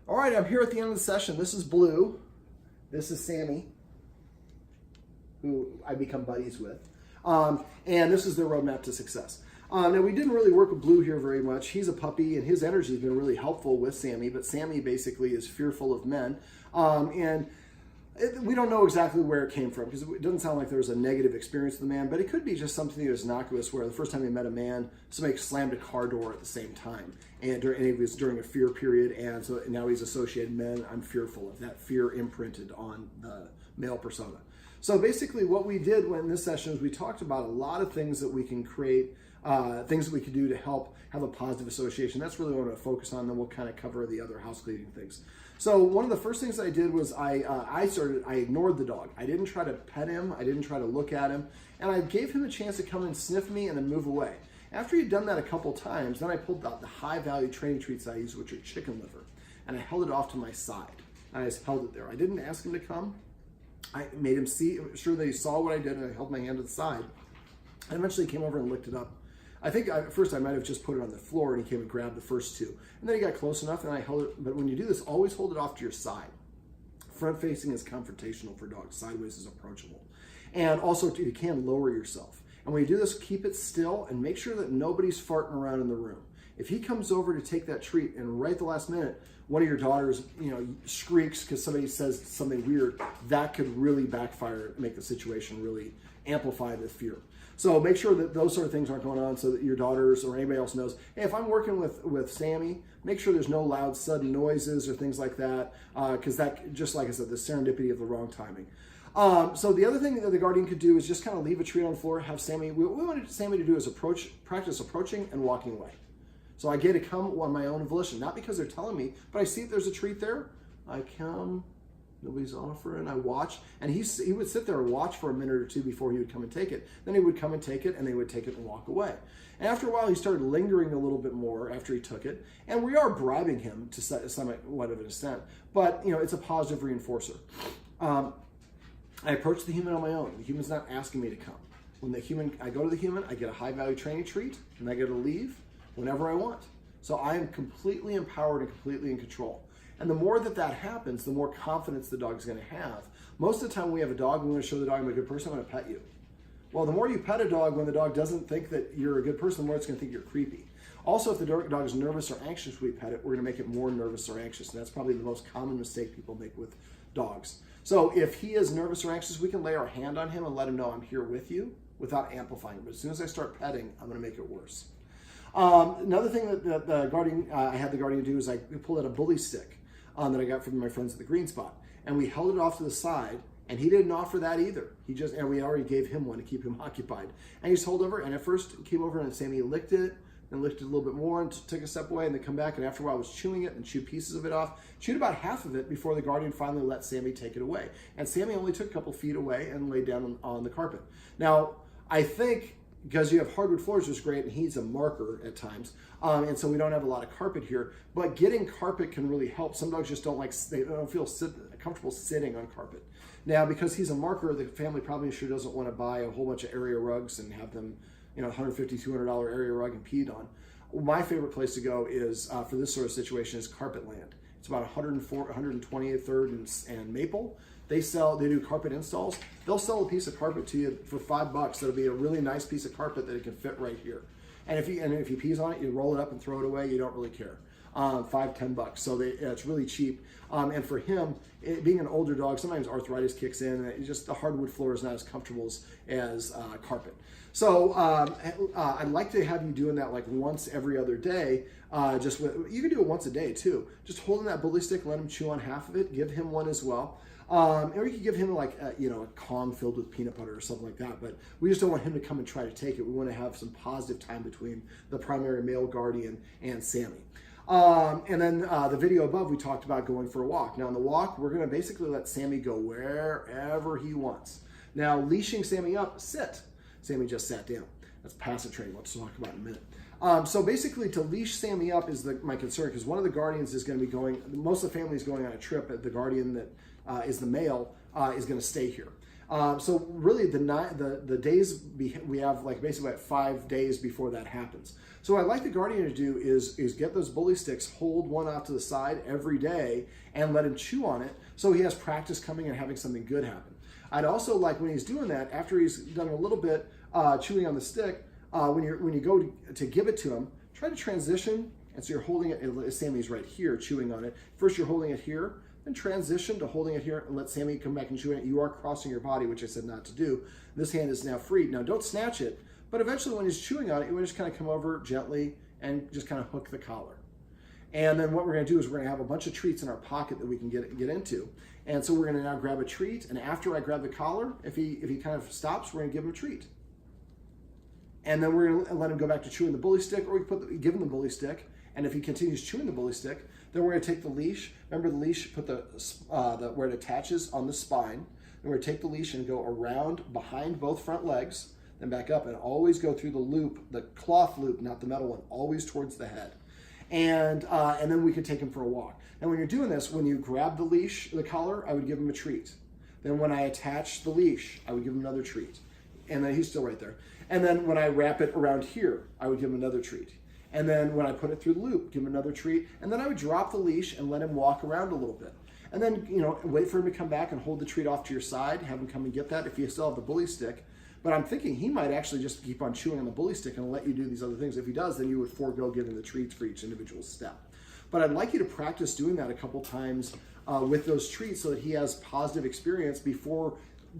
All right, I'm here at the end of the session. This is Blue. This is Sammy, who I become buddies with. And this is their roadmap to success. Now, we didn't really work with Blue here very much. He's a puppy, and his energy has been really helpful with Sammy, but Sammy basically is fearful of men. We don't know exactly where it came from, because it doesn't sound like there was a negative experience with the man, but it could be just something that was innocuous, where the first time he met a man, somebody slammed a car door at the same time, and it was during a fear period, and so now he's associated men. I'm fearful of that fear imprinted on the male persona. So basically what we did in this session is we talked about a lot of things that we can create, things that we could do to help have a positive association. That's really what I'm going to focus on, then we'll kind of cover the other house cleaning things. So one of the first things I did was I ignored the dog. I didn't try to pet him. I didn't try to look at him. And I gave him a chance to come and sniff me and then move away. After he'd done that a couple times, then I pulled out the high-value training treats I use, which are chicken liver. And I held it off to my side. I just held it there. I didn't ask him to come. I made him sure that he saw what I did, and I held my hand to the side. And eventually he came over and licked it up. I think at first I might have just put it on the floor, and he came and grabbed the first two. And then he got close enough, and I held it. But when you do this, always hold it off to your side. Front facing is confrontational for dogs. Sideways is approachable. And also, you can lower yourself. And when you do this, keep it still and make sure that nobody's farting around in the room. If he comes over to take that treat, and right at the last minute, one of your daughters, shrieks because somebody says something weird, that could really backfire, make the situation really amplify the fear. So make sure that those sort of things aren't going on, so that your daughters or anybody else knows, hey, if I'm working with Sammy, make sure there's no loud, sudden noises or things like that, because that, just like I said, the serendipity of the wrong timing. So the other thing that the guardian could do is just kind of leave a treat on the floor, have Sammy, what we wanted Sammy to do is practice approaching and walking away. So I get to come on my own volition, not because they're telling me, but I see if there's a treat there, I come, nobody's offering, I watch, and he would sit there and watch for a minute or two before he would come and take it. Then he would come and take it, and they would take it and walk away. And after a while, he started lingering a little bit more after he took it, and we are bribing him to somewhat of an extent, but it's a positive reinforcer. I approach the human on my own. The human's not asking me to come. When I go to the human, I get a high-value training treat, and I get to leave whenever I want. So I am completely empowered and completely in control. And the more that happens, the more confidence the dog's going to have. Most of the time we have a dog, we want to show the dog I'm a good person, I'm going to pet you. Well, the more you pet a dog when the dog doesn't think that you're a good person, the more it's going to think you're creepy. Also, if the dog is nervous or anxious when we pet it, we're going to make it more nervous or anxious. And that's probably the most common mistake people make with dogs. So if he is nervous or anxious, we can lay our hand on him and let him know I'm here with you without amplifying it. But as soon as I start petting, I'm going to make it worse. Another thing that the guardian, I had the guardian do is I pulled out a bully stick that I got from my friends at the Green Spot, and we held it off to the side, and he didn't offer that either. And we already gave him one to keep him occupied. And he just held over, and at first he came over and Sammy licked it, and licked it a little bit more, and took a step away, and then come back, and after a while was chewing it and chewed pieces of it off. Chewed about half of it before the guardian finally let Sammy take it away. And Sammy only took a couple feet away and laid down on the carpet. Now, I think because you have hardwood floors, which is great, and he's a marker at times, and so we don't have a lot of carpet here, but getting carpet can really help. Some dogs just don't feel comfortable sitting on carpet. Now, because he's a marker, the family probably sure doesn't want to buy a whole bunch of area rugs and have them, $150, $200 area rug and peed on. My favorite place to go is, for this sort of situation, is Carpet Land. It's about 120th, 3rd, and Maple. They do carpet installs. They'll sell a piece of carpet to you for $5. That'll be a really nice piece of carpet that it can fit right here. And if he pees on it, you roll it up and throw it away. You don't really care. $5, $10. So it's really cheap. And for him, being an older dog, sometimes arthritis kicks in, and the hardwood floor is not as comfortable as carpet. So I'd like to have you doing that like once every other day. You can do it once a day too. Just holding that bully stick, let him chew on half of it. Give him one as well. Or you could give him like a Kong filled with peanut butter or something like that, but we just don't want him to come and try to take it. We want to have some positive time between the primary male guardian and Sammy. And then the video above, we talked about going for a walk. Now on the walk, we're going to basically let Sammy go wherever he wants. Now leashing Sammy up, sit. Sammy just sat down. That's passive training. Let's talk about it in a minute. So basically to leash Sammy up is my concern, because one of the guardians is going to be going, most of the family is going on a trip. The guardian that is the male is going to stay here. So really the days we have like basically about 5 days before that happens. So what I'd like the guardian to do is get those bully sticks, hold one off to the side every day and let him chew on it so he has practice coming and having something good happen. I'd also like when he's doing that, after he's done a little bit chewing on the stick, when you go to give it to him, try to transition. And so you're holding it, Sammy's right here chewing on it. First you're holding it here, then transition to holding it here and let Sammy come back and chew on it. You are crossing your body, which I said not to do. This hand is now freed. Now don't snatch it, but eventually when he's chewing on it, you want to just kind of come over gently and just kind of hook the collar. And then what we're going to do is we're going to have a bunch of treats in our pocket that we can get into. And so we're going to now grab a treat, and after I grab the collar, if he kind of stops, we're going to give him a treat. And then we're going to let him go back to chewing the bully stick, or we give him the bully stick. And if he continues chewing the bully stick, then we're going to take the leash. Remember the leash, put the where it attaches on the spine. And we're going to take the leash and go around behind both front legs, then back up, and always go through the loop, the cloth loop, not the metal one, always towards the head. And then we can take him for a walk. Now when you're doing this, when you grab the leash, the collar, I would give him a treat. Then when I attach the leash, I would give him another treat. And then he's still right there. And then when I wrap it around here, I would give him another treat. And then when I put it through the loop, give him another treat. And then I would drop the leash and let him walk around a little bit. And then, wait for him to come back and hold the treat off to your side, have him come and get that if you still have the bully stick. But I'm thinking he might actually just keep on chewing on the bully stick and let you do these other things. If he does, then you would forego giving the treats for each individual step. But I'd like you to practice doing that a couple times with those treats so that he has positive experience before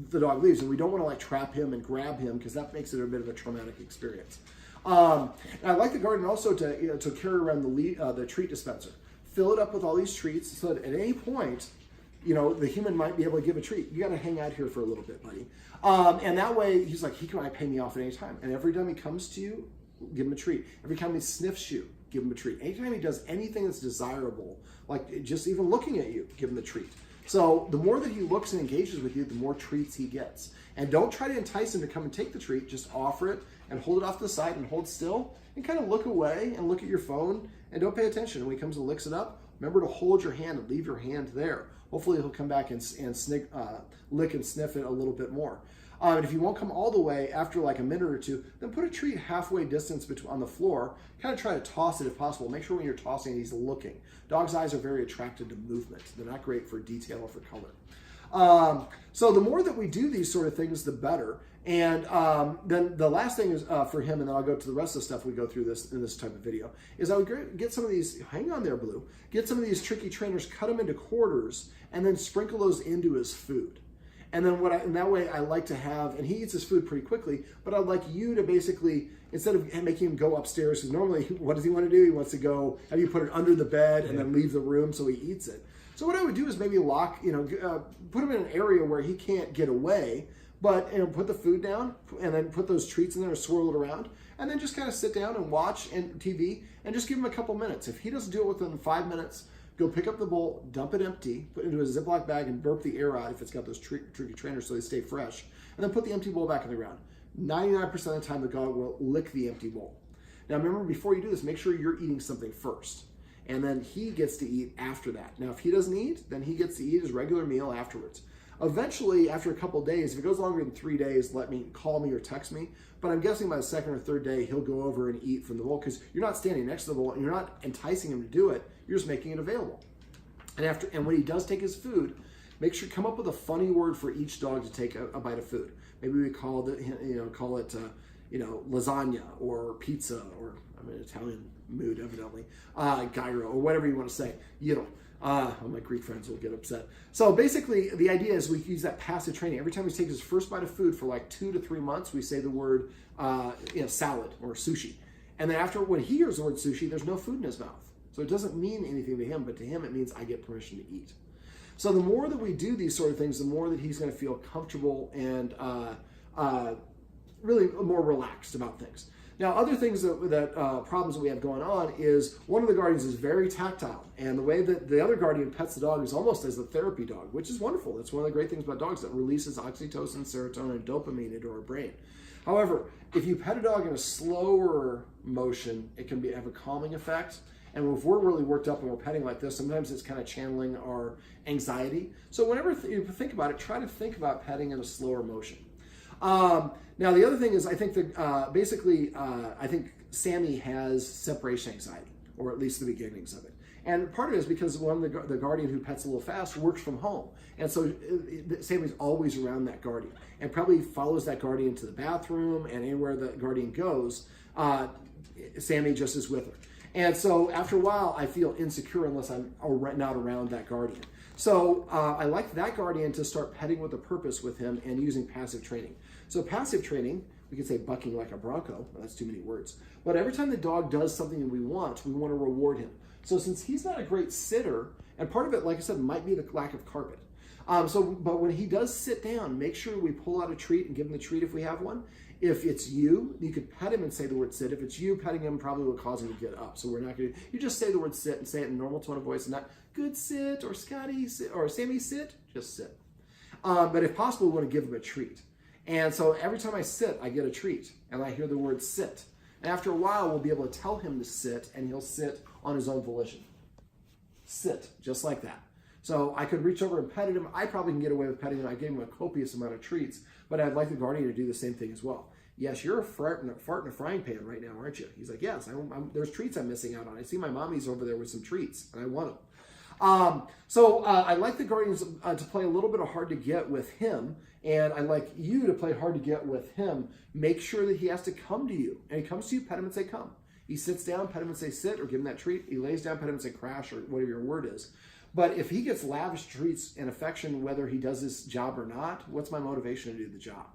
the dog leaves. And we don't want to trap him and grab him because that makes it a bit of a traumatic experience. And I'd like the guardian also to carry around the treat dispenser. Fill it up with all these treats so that at any point, the human might be able to give a treat. You got to hang out here for a little bit, buddy. And that way, he's like, he can pay me off at any time. And every time he comes to you, give him a treat. Every time he sniffs you, give him a treat. Anytime he does anything that's desirable, like just even looking at you, give him a treat. So the more that he looks and engages with you, the more treats he gets. And don't try to entice him to come and take the treat. Just offer it and hold it off to the side and hold still and kind of look away and look at your phone and don't pay attention. When he comes and licks it up, remember to hold your hand and leave your hand there. Hopefully he'll come back and lick and sniff it a little bit more. And if he won't come all the way after like a minute or two, then put a treat halfway distance on the floor. Kind of try to toss it if possible. Make sure when you're tossing it, he's looking. Dogs' eyes are very attracted to movement. They're not great for detail or for color. So the more that we do these sort of things, the better. And then the last thing is for him, and then I'll go to the rest of the stuff we go through in this type of video, is I would get some of these, hang on there, Blue, get some of these tricky trainers, cut them into quarters, and then sprinkle those into his food. And then in that way I like to have, and he eats his food pretty quickly, but I'd like you to basically, instead of making him go upstairs, because normally what does he want to do? He wants to go, have you put it under the bed and then leave the room so he eats it. So what I would do is maybe put him in an area where he can't get away, but put the food down and then put those treats in there and swirl it around, and then just kind of sit down and watch TV and just give him a couple minutes. If he doesn't do it within 5 minutes, go pick up the bowl, dump it empty, put it into a Ziploc bag and burp the air out if it's got those tricky trainers so they stay fresh, and then put the empty bowl back on the ground. 99% of the time the dog will lick the empty bowl. Now remember, before you do this, make sure you're eating something first, and then he gets to eat after that. Now if he doesn't eat, then he gets to eat his regular meal afterwards. Eventually, after a couple of days, if it goes longer than 3 days, call me or text me. But I'm guessing by the second or third day, he'll go over and eat from the bowl because you're not standing next to the bowl and you're not enticing him to do it. You're just making it available. And when he does take his food, make sure come up with a funny word for each dog to take a bite of food. Maybe we call it lasagna or pizza, or I'm in an Italian mood evidently, gyro or whatever you want to say. My Greek friends will get upset. So basically, the idea is we use that passive training. Every time he takes his first bite of food for 2 to 3 months, we say the word salad or sushi. And then when he hears the word sushi, there's no food in his mouth. So it doesn't mean anything to him, but to him it means I get permission to eat. So the more that we do these sort of things, the more that he's going to feel comfortable and really more relaxed about things. Now, other things problems that we have going on is one of the guardians is very tactile, and the way that the other guardian pets the dog is almost as a therapy dog, which is wonderful. That's one of the great things about dogs, that releases oxytocin, serotonin, and dopamine into our brain. However, if you pet a dog in a slower motion, it can have a calming effect, And if we're really worked up and we're petting like this, sometimes it's kind of channeling our anxiety. So whenever you think about it, try to think about petting in a slower motion. Now, the other thing is, I think that I think Sammy has separation anxiety, or at least the beginnings of it. And part of it is because one of the guardian who pets a little fast works from home. And so Sammy's always around that guardian and probably follows that guardian to the bathroom, and anywhere the guardian goes, Sammy just is with her. And so after a while, I feel insecure unless I'm not around that guardian. So I like that guardian to start petting with a purpose with him and using passive training. So passive training, we could say bucking like a bronco. Well, that's too many words. But every time the dog does something that we want to reward him. So since he's not a great sitter, and part of it, like I said, might be the lack of carpet. But when he does sit down, make sure we pull out a treat and give him the treat if we have one. If it's you could pet him and say the word sit. If it's you, petting him probably will cause him to get up. So we're not going to, you just say the word sit and say it in a normal tone of voice and not good sit or Scotty sit or Sammy sit, just sit. But if possible, we want to give him a treat. And so every time I sit, I get a treat and I hear the word sit. And after a while, we'll be able to tell him to sit and he'll sit on his own volition. Sit, just like that. So I could reach over and pet him. I probably can get away with petting him. I gave him a copious amount of treats, but I'd like the guardian to do the same thing as well. Yes, you're a fart in a frying pan right now, aren't you? He's like, yes, there's treats I'm missing out on. I see my mommy's over there with some treats, and I want them. I like the guardians to play a little bit of hard to get with him, and I like you to play hard to get with him. Make sure that he has to come to you, and he comes to you, pet him and say, come. He sits down, pet him and say, sit, or give him that treat. He lays down, pet him and say, crash, or whatever your word is. But if he gets lavish treats and affection, whether he does his job or not, what's my motivation to do the job?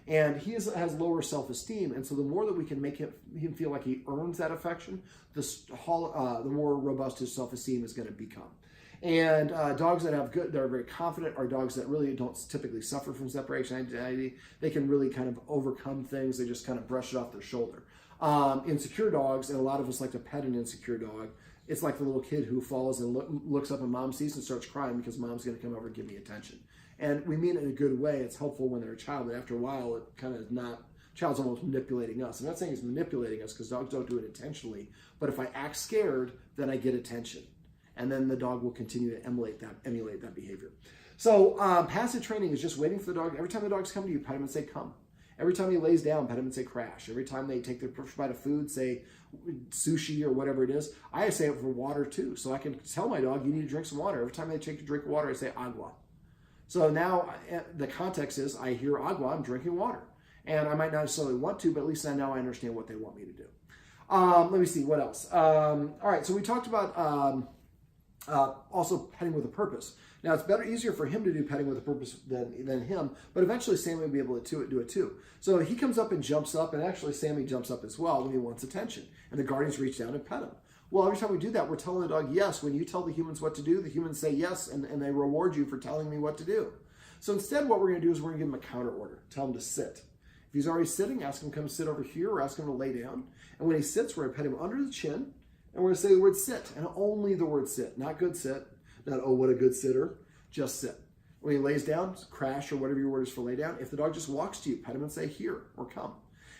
And he has lower self-esteem, and so the more that we can make him feel like he earns that affection, the more robust his self-esteem is going to become. And dogs that are very confident are dogs that really don't typically suffer from separation anxiety. They can really kind of overcome things. They just kind of brush it off their shoulder. Insecure dogs, and a lot of us like to pet an insecure dog, it's like the little kid who falls and looks up and mom sees and starts crying because mom's going to come over and give me attention. And we mean it in a good way. It's helpful when they're a child, but after a while, it kind of is not. Child's almost manipulating us. I'm not saying it's manipulating us because dogs don't do it intentionally, but if I act scared, then I get attention. And then the dog will continue to emulate that behavior. So passive training is just waiting for the dog. Every time the dogs come to you, pet him and say, come. Every time he lays down, pet him and say, crash. Every time they take their first bite of food, say sushi or whatever it is, I say it for water too. So I can tell my dog, you need to drink some water. Every time they take a drink of water, I say agua. So now the context is I hear agua, I'm drinking water. And I might not necessarily want to, but at least now I understand what they want me to do. Let me see, what else? All right, so we talked about also petting with a purpose. Now, it's easier for him to do petting with a purpose than him, but eventually Sammy will be able to do it too. So he comes up and jumps up, and actually Sammy jumps up as well when he wants attention. And the guardians reach down and pet him. Well, every time we do that, we're telling the dog yes. When you tell the humans what to do, the humans say yes, and they reward you for telling me what to do. So instead, what we're going to do is we're going to give him a counter order. Tell him to sit. If he's already sitting, ask him to come sit over here, or ask him to lay down. And when he sits, we're going to pet him under the chin, and we're going to say the word sit, and only the word sit. Not good sit, not oh, what a good sitter, just sit. When he lays down, crash, or whatever your word is for lay down. If the dog just walks to you, pet him and say here, or come.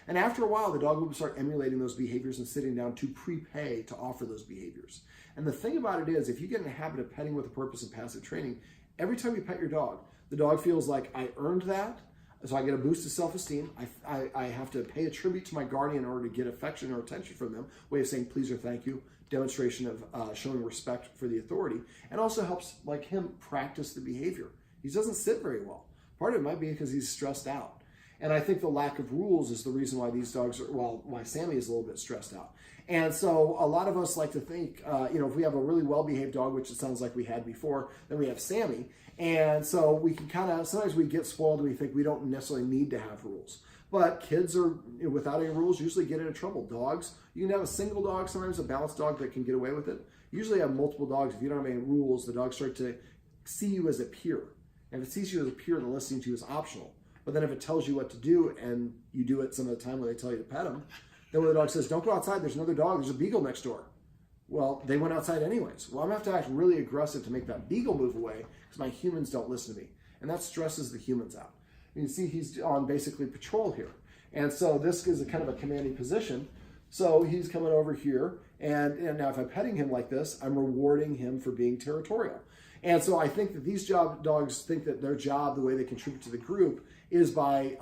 And after a while, the dog will start emulating those behaviors and sitting down to prepay to offer those behaviors. And the thing about it is, if you get in the habit of petting with a purpose and passive training, every time you pet your dog, the dog feels like I earned that, so I get a boost of self-esteem. I have to pay a tribute to my guardian in order to get affection or attention from them, way of saying please or thank you, demonstration of showing respect for the authority, and also helps like him practice the behavior. He doesn't sit very well. Part of it might be because he's stressed out. And I think the lack of rules is the reason why these dogs are, why Sammy is a little bit stressed out. And so a lot of us like to think, if we have a really well-behaved dog, which it sounds like we had before, then we have Sammy. And so we can sometimes we get spoiled and we think we don't necessarily need to have rules. But kids are, without any rules, usually get into trouble. Dogs, you can have a single dog, sometimes a balanced dog that can get away with it. Usually have multiple dogs. If you don't have any rules, the dogs start to see you as a peer. And if it sees you as a peer, then listening to you is optional. But then if it tells you what to do and you do it some of the time when they tell you to pet them, then when the dog says, don't go outside, there's another dog, there's a beagle next door. Well, they went outside anyways. Well, I'm going to have to act really aggressive to make that beagle move away because my humans don't listen to me. And that stresses the humans out. You can see he's on basically patrol here. And so this is a kind of a commanding position. So he's coming over here And now if I'm petting him like this, I'm rewarding him for being territorial. And so I think that these dogs think that their job, the way they contribute to the group, is by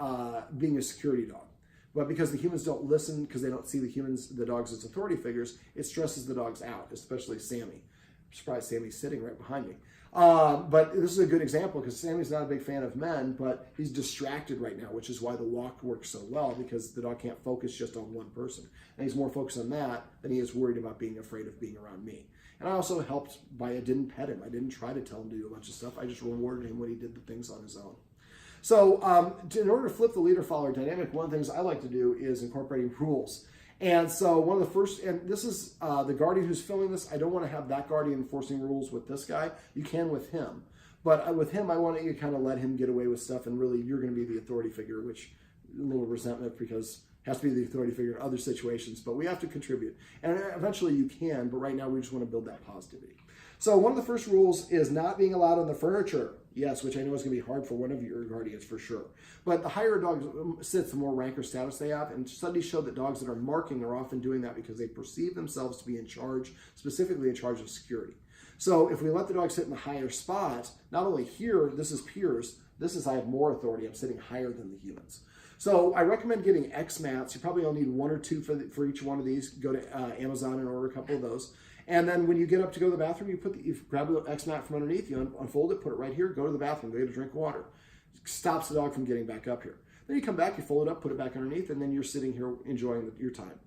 being a security dog. But because the humans don't listen, because they don't see the dogs as authority figures, it stresses the dogs out, especially Sammy. I'm surprised Sammy's sitting right behind me. But this is a good example because Sammy's not a big fan of men, but he's distracted right now, which is why the walk works so well, because the dog can't focus just on one person. And he's more focused on that than he is worried about being afraid of being around me. And I also helped by I didn't pet him. I didn't try to tell him to do a bunch of stuff. I just rewarded him when he did the things on his own. So in order to flip the leader-follower dynamic, one of the things I like to do is incorporating rules. And so one of the first, and this is the guardian who's filming this. I don't want to have that guardian enforcing rules with this guy. You can with him. But with him, I want you to kind of let him get away with stuff, and really you're going to be the authority figure, which a little resentment because has to be the authority figure in other situations, but we have to contribute. And eventually you can, but right now we just want to build that positivity. So one of the first rules is not being allowed on the furniture. Yes, which I know is going to be hard for one of your guardians for sure. But the higher a dog sits, the more rank or status they have. And studies show that dogs that are marking are often doing that because they perceive themselves to be in charge, specifically in charge of security. So if we let the dog sit in the higher spot, not only here, this is peers, this is I have more authority. I'm sitting higher than the humans. So I recommend getting X mats. You probably only need one or two for each one of these. Go to Amazon and order a couple of those. And then when you get up to go to the bathroom, you grab the X mat from underneath, you unfold it, put it right here, go to the bathroom, go get a drink of water. Stops the dog from getting back up here. Then you come back, you fold it up, put it back underneath, and then you're sitting here enjoying your time.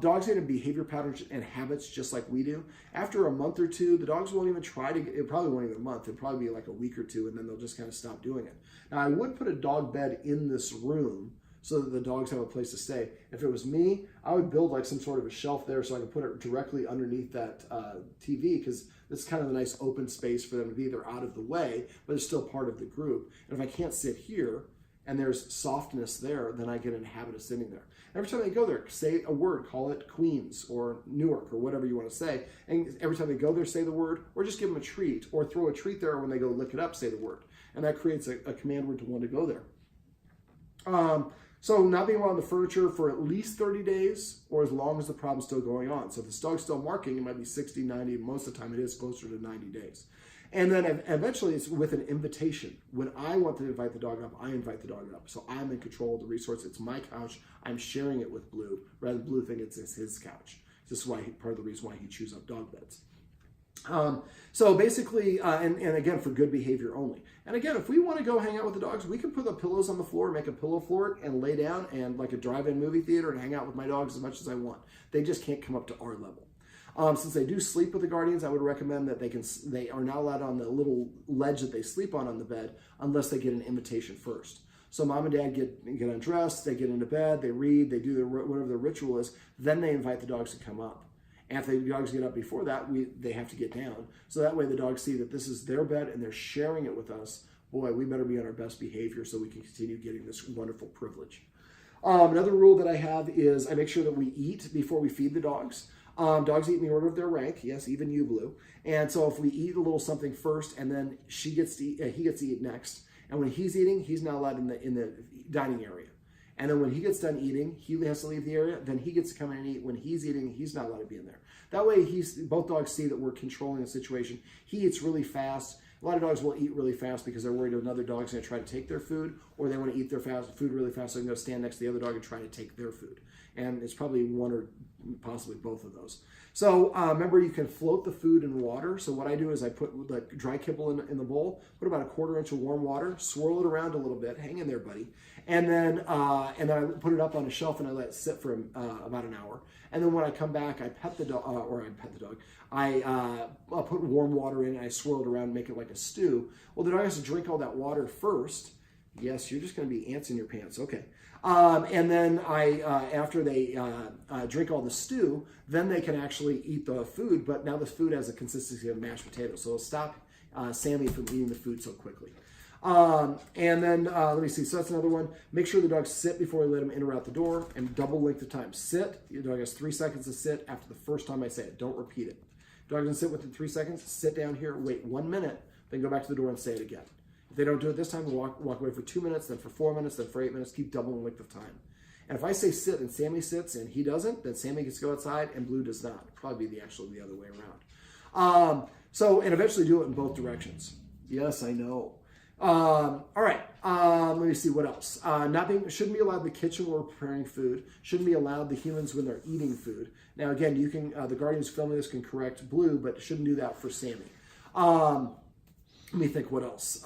Dogs get in behavior patterns and habits just like we do. After a month or two, the dogs won't even try to, it probably won't even a month, it'll probably be like a week or two, and then they'll just kind of stop doing it. Now, I would put a dog bed in this room so that the dogs have a place to stay. If it was me, I would build like some sort of a shelf there so I could put it directly underneath that TV, because it's kind of a nice open space for them to be. They're out of the way, but they're still part of the group. And if I can't sit here and there's softness there, then I get in a habit of sitting there. Every time they go there, say a word, call it Queens or Newark or whatever you want to say. And every time they go there, say the word, or just give them a treat, or throw a treat there. When they go lick it up, say the word. And that creates a command word to want to go there. So not being around the furniture for at least 30 days or as long as the problem's still going on. So if the dog's still marking, it might be 60, 90, most of the time it is closer to 90 days. And then eventually it's with an invitation. When I want to invite the dog up, I invite the dog up. So I'm in control of the resource. It's my couch. I'm sharing it with Blue, rather than Blue think it's his couch. This is why part of the reason why he chews up dog beds. So basically, and again, for good behavior only. And again, if we want to go hang out with the dogs, we can put the pillows on the floor, make a pillow fort, and lay down and like a drive-in movie theater and hang out with my dogs as much as I want. They just can't come up to our level. Since they do sleep with the guardians, I would recommend that they are not allowed on the little ledge that they sleep on the bed unless they get an invitation first. So mom and dad get undressed, they get into bed, they read, they do whatever their ritual is, then they invite the dogs to come up. And if the dogs get up before that, they have to get down. So that way the dogs see that this is their bed and they're sharing it with us. Boy, we better be on our best behavior so we can continue getting this wonderful privilege. Another rule that I have is I make sure that we eat before we feed the dogs. Dogs eat in the order of their rank. Yes, even you, Blue. And so if we eat a little something first and then he gets to eat next. And when he's eating, he's not allowed in the dining area. And then when he gets done eating, he has to leave the area. Then he gets to come in and eat. When he's eating, he's not allowed to be in there. That way, both dogs see that we're controlling the situation. He eats really fast. A lot of dogs will eat really fast because they're worried another dog's going to try to take their food, or they want to eat their food really fast so they can go stand next to the other dog and try to take their food. And it's probably one or possibly both of those. So remember, you can float the food in water. So what I do is I put the dry kibble in the bowl, put about a 1/4 inch of warm water, swirl it around a little bit, hang in there, buddy. And then I put it up on a shelf and I let it sit for about an hour. And then when I come back, I pet the dog, I'll put warm water in and I swirl it around and make it like a stew. Well, the dog has to drink all that water first. Yes, you're just going to be ants in your pants. Okay. And then after they drink all the stew, then they can actually eat the food. But now the food has a consistency of mashed potatoes, so it'll stop Sammy from eating the food so quickly. And then let me see. So that's another one. Make sure the dogs sit before we let them in or out the door, and double length of time. Sit. Your dog has 3 seconds to sit after the first time I say it. Don't repeat it. Dog doesn't sit within 3 seconds. Sit down here. Wait 1 minute. Then go back to the door and say it again. If they don't do it this time, walk away for 2 minutes, then for 4 minutes, then for 8 minutes. Keep doubling length of time. And if I say sit and Sammy sits and he doesn't, then Sammy gets to go outside and Blue does not. It'd probably be actually the other way around. And eventually do it in both directions. Yes, I know. All right. Let me see what else. Shouldn't be allowed in the kitchen when we're preparing food. Shouldn't be allowed the humans when they're eating food. Now, again, you can the guardians filming this can correct Blue, but shouldn't do that for Sammy. Let me think what else.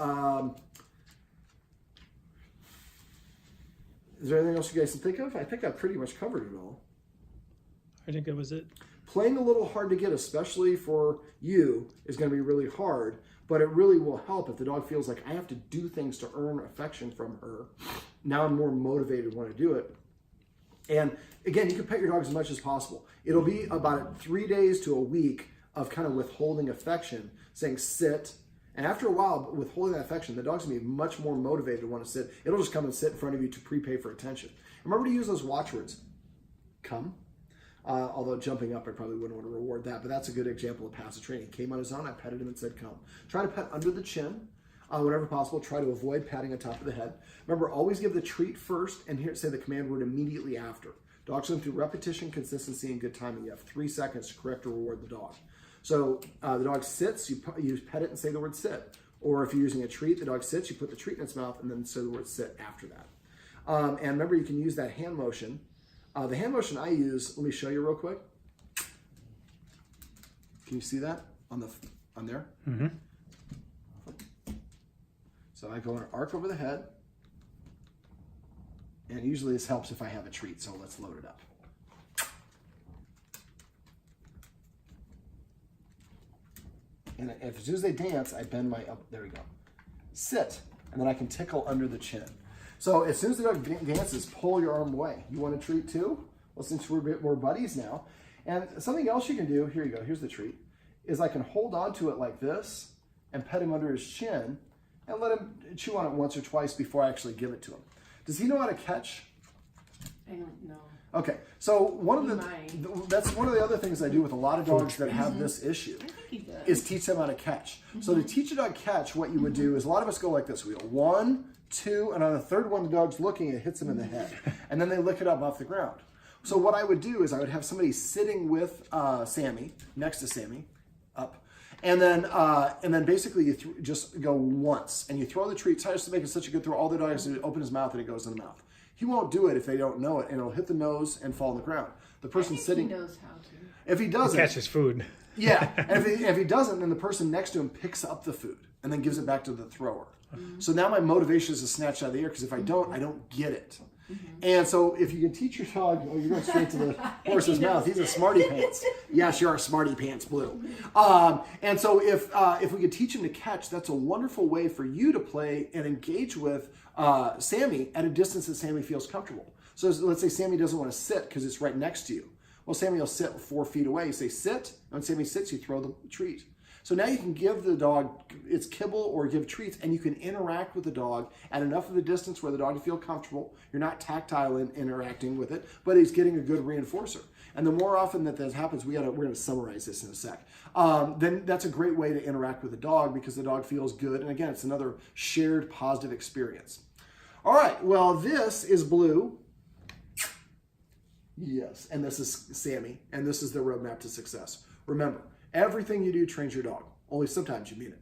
Is there anything else you guys can think of? I think I pretty much covered it all. I think that was it. Playing a little hard to get, especially for you, is going to be really hard, but it really will help if the dog feels like I have to do things to earn affection from her. Now I'm more motivated to want to do it. And again, you can pet your dog as much as possible. It'll be about 3 days to a week of kind of withholding affection, saying sit. And after a while, withholding that affection, the dog's going to be much more motivated to want to sit. It'll just come and sit in front of you to prepay for attention. Remember to use those watchwords. Come. Although jumping up, I probably wouldn't want to reward that, but that's a good example of passive training. He came on his own, I petted him and said, come. Try to pet under the chin, whenever possible. Try to avoid patting on top of the head. Remember, always give the treat first and say the command word immediately after. Dogs learn through repetition, consistency, and good timing. You have 3 seconds to correct or reward the dog. So the dog sits, you pet it and say the word sit. Or if you're using a treat, the dog sits, you put the treat in its mouth and then say the word sit after that. And remember, you can use that hand motion. The hand motion I use, let me show you real quick. Can you see that on there? Mm-hmm. So I go in an arc over the head. And usually this helps if I have a treat, so let's load it up. And as soon as they dance, I bend my elbow. There we go. Sit, and then I can tickle under the chin. So as soon as the dog dances, pull your arm away. You want a treat too? Well, since we're a bit more buddies now. And something else you can do, here you go, here's the treat, is I can hold on to it like this and pet him under his chin and let him chew on it once or twice before I actually give it to him. Does he know how to catch? I don't know. Okay, so that's one of the other things I do with a lot of dogs that have this issue is teach them how to catch. So to teach a dog catch, what you would do is a lot of us go like this. We go 1, 2, and on the third one, the dog's looking, it hits him in the head. And then they lick it up off the ground. So what I would do is I would have somebody sitting with Sammy, next to Sammy, up. And then basically you just go once and you throw the treat. Try just to make it such a good throw. All the dogs do open his mouth and it goes in the mouth. He won't do it if they don't know it, and it'll hit the nose and fall on the ground. The person sitting, he knows how to. If he doesn't, He catches food. yeah. And if he doesn't, then the person next to him picks up the food and then gives it back to the thrower. So now my motivation is to snatch it out of the air, because if I don't get it. And so if you can teach your dog, you're going straight to the horse's mouth. He's a smarty pants. Yes, you are smarty pants, Blue. And so if we could teach him to catch, that's a wonderful way for you to play and engage with Sammy at a distance that Sammy feels comfortable. So let's say Sammy doesn't want to sit because it's right next to you. Well, Sammy will sit 4 feet away. You say sit, and when Sammy sits, you throw the treat. So now you can give the dog its kibble or give treats, and you can interact with the dog at enough of a distance where the dog will feel comfortable. You're not tactile in interacting with it, but he's getting a good reinforcer. And the more often that happens, we're going to summarize this in a sec. Then that's a great way to interact with the dog, because the dog feels good. And again, it's another shared positive experience. All right, well, this is Blue. Yes, and this is Sammy, and this is the roadmap to success. Remember, everything you do trains your dog. Only sometimes you mean it.